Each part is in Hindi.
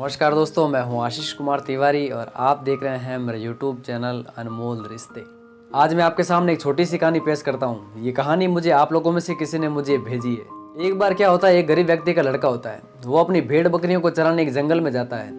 नमस्कार दोस्तों, मैं हूं आशीष कुमार तिवारी और आप देख रहे हैं मेरे YouTube चैनल अनमोल रिश्ते। आज मैं आपके सामने एक छोटी सी कहानी पेश करता हूं। ये कहानी मुझे आप लोगों में से किसी ने मुझे भेजी है। एक बार क्या होता है, एक गरीब व्यक्ति का लड़का होता है। वो अपनी भेड़ बकरियों को चराने एक जंगल में जाता है।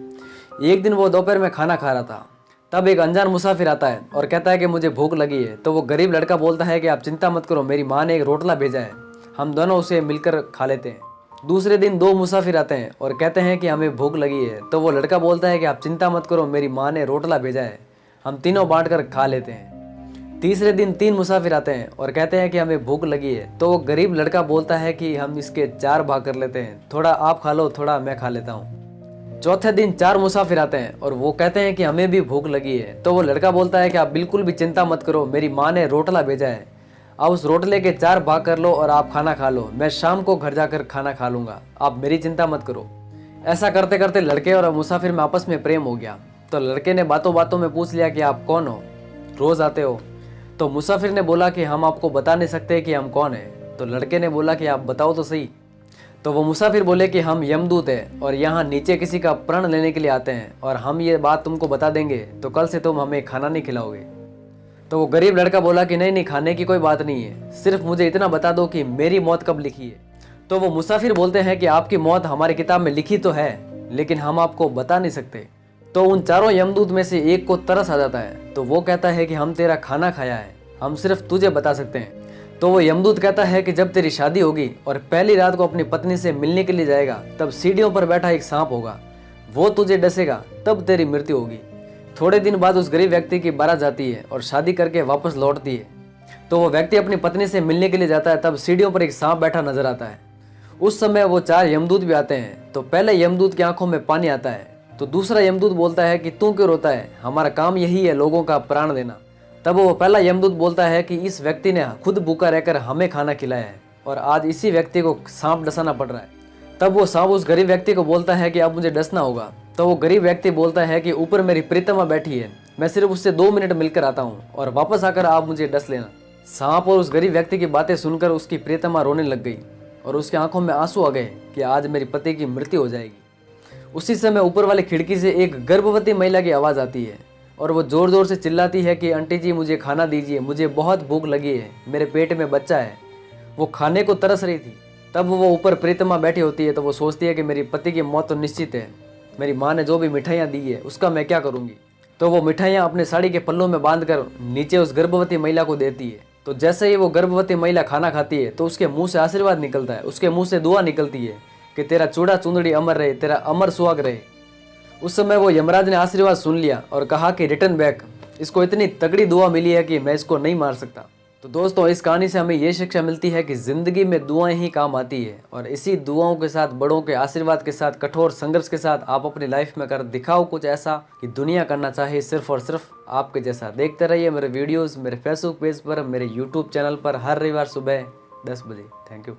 एक दिन वो दोपहर में खाना खा रहा था, तब एक अनजान मुसाफिर आता है और कहता है कि मुझे भूख लगी है। तो वो गरीब लड़का बोलता है कि आप चिंता मत करो, मेरी माँ ने एक रोटला भेजा है, हम दोनों उसे मिलकर खा लेते हैं। दूसरे दिन दो मुसाफिर आते हैं और कहते हैं कि हमें भूख लगी है। तो वो लड़का बोलता है कि आप चिंता मत करो, मेरी माँ ने रोटला भेजा है, हम तीनों बांट कर खा लेते हैं। तीसरे दिन तीन मुसाफिर आते हैं और कहते हैं कि हमें भूख लगी है। तो वो गरीब लड़का बोलता है कि हम इसके चार भाग कर लेते हैं, थोड़ा आप खा लो, थोड़ा मैं खा लेता हूँ। चौथे दिन चार मुसाफिर आते हैं और वो कहते हैं कि हमें भी भूख लगी है। तो वो लड़का बोलता है कि आप बिल्कुल भी चिंता मत करो, मेरी माँ ने रोटला भेजा है, आप उस रोटले के चार भाग कर लो और आप खाना खा लो, मैं शाम को घर जाकर खाना खा लूंगा, आप मेरी चिंता मत करो। ऐसा करते करते लड़के और मुसाफिर में आपस में प्रेम हो गया। तो लड़के ने बातों बातों में पूछ लिया कि आप कौन हो, रोज आते हो? तो मुसाफिर ने बोला कि हम आपको बता नहीं सकते कि हम कौन हैं। तो लड़के ने बोला कि आप बताओ तो सही। तो वो मुसाफिर बोले कि हम यमदूत हैं और यहाँ नीचे किसी का प्रण लेने के लिए आते हैं, और हम ये बात तुमको बता देंगे तो कल से तुम हमें खाना नहीं खिलाओगे। तो वो गरीब लड़का बोला कि नहीं, खाने की कोई बात नहीं है, सिर्फ मुझे इतना बता दो कि मेरी मौत कब लिखी है। तो वो मुसाफिर बोलते हैं कि आपकी मौत हमारी किताब में लिखी तो है, लेकिन हम आपको बता नहीं सकते। तो उन चारों यमदूत में से एक को तरस आ जाता है। तो वो कहता है कि हम तेरा खाना खाया है, हम सिर्फ तुझे बता सकते हैं। तो वो यमदूत कहता है कि जब तेरी शादी होगी और पहली रात को अपनी पत्नी से मिलने के लिए जाएगा, तब सीढ़ियों पर बैठा एक सांप होगा, वो तुझे डसेगा, तब तेरी मृत्यु होगी। थोड़े दिन बाद उस गरीब व्यक्ति की बारात जाती है और शादी करके वापस लौटती है। तो वो व्यक्ति अपनी पत्नी से मिलने के लिए जाता है, तब सीढ़ियों पर एक सांप बैठा नजर आता है। उस समय वो चार यमदूत भी आते हैं। तो पहले यमदूत की आंखों में पानी आता है। तो दूसरा यमदूत बोलता है कि तू क्यों रोता है, हमारा काम यही है लोगों का प्राण देना। तब वो पहला यमदूत बोलता है कि इस व्यक्ति ने खुद भूखा रहकर हमें खाना खिलाया है और आज इसी व्यक्ति को सांप डसाना पड़ रहा है। तब वो सांप उस गरीब व्यक्ति को बोलता है कि अब मुझे डसना होगा। तो वो गरीब व्यक्ति बोलता है कि ऊपर मेरी प्रीतमा बैठी है, मैं सिर्फ उससे 2 मिनट मिलकर आता हूँ और वापस आकर आप मुझे डस लेना। सांप और उस गरीब व्यक्ति की बातें सुनकर उसकी प्रीतमा रोने लग गई और उसकी आंखों में आंसू आ गए कि आज मेरी पति की मृत्यु हो जाएगी। उसी समय ऊपर वाली खिड़की से एक गर्भवती महिला की आवाज़ आती है और वो जोर जोर से चिल्लाती है कि आंटी जी मुझे खाना दीजिए, मुझे बहुत भूख लगी है, मेरे पेट में बच्चा है। वो खाने को तरस रही थी। तब वो ऊपर प्रीतमा बैठी होती है। तो वो सोचती है कि मेरी पति की मौत तो निश्चित है, मेरी माँ ने जो भी मिठाइयाँ दी है उसका मैं क्या करूँगी। तो वो मिठाइयाँ अपने साड़ी के पल्लों में बांधकर नीचे उस गर्भवती महिला को देती है। तो जैसे ही वो गर्भवती महिला खाना खाती है तो उसके मुंह से आशीर्वाद निकलता है, उसके मुंह से दुआ निकलती है कि तेरा चूड़ा चुंदड़ी अमर रहे, तेरा अमर सुहाग रहे। उस समय वो यमराज ने आशीर्वाद सुन लिया और कहा कि रिटर्न बैक, इसको इतनी तगड़ी दुआ मिली है कि मैं इसको नहीं मार सकता। तो दोस्तों, इस कहानी से हमें ये शिक्षा मिलती है कि जिंदगी में दुआएं ही काम आती है, और इसी दुआओं के साथ, बड़ों के आशीर्वाद के साथ, कठोर संघर्ष के साथ आप अपनी लाइफ में कर दिखाओ कुछ ऐसा कि दुनिया करना चाहे सिर्फ और सिर्फ आपके जैसा। देखते रहिए मेरे वीडियोस मेरे फेसबुक पेज पर, मेरे यूट्यूब चैनल पर हर रविवार सुबह 10 बजे। Thank you.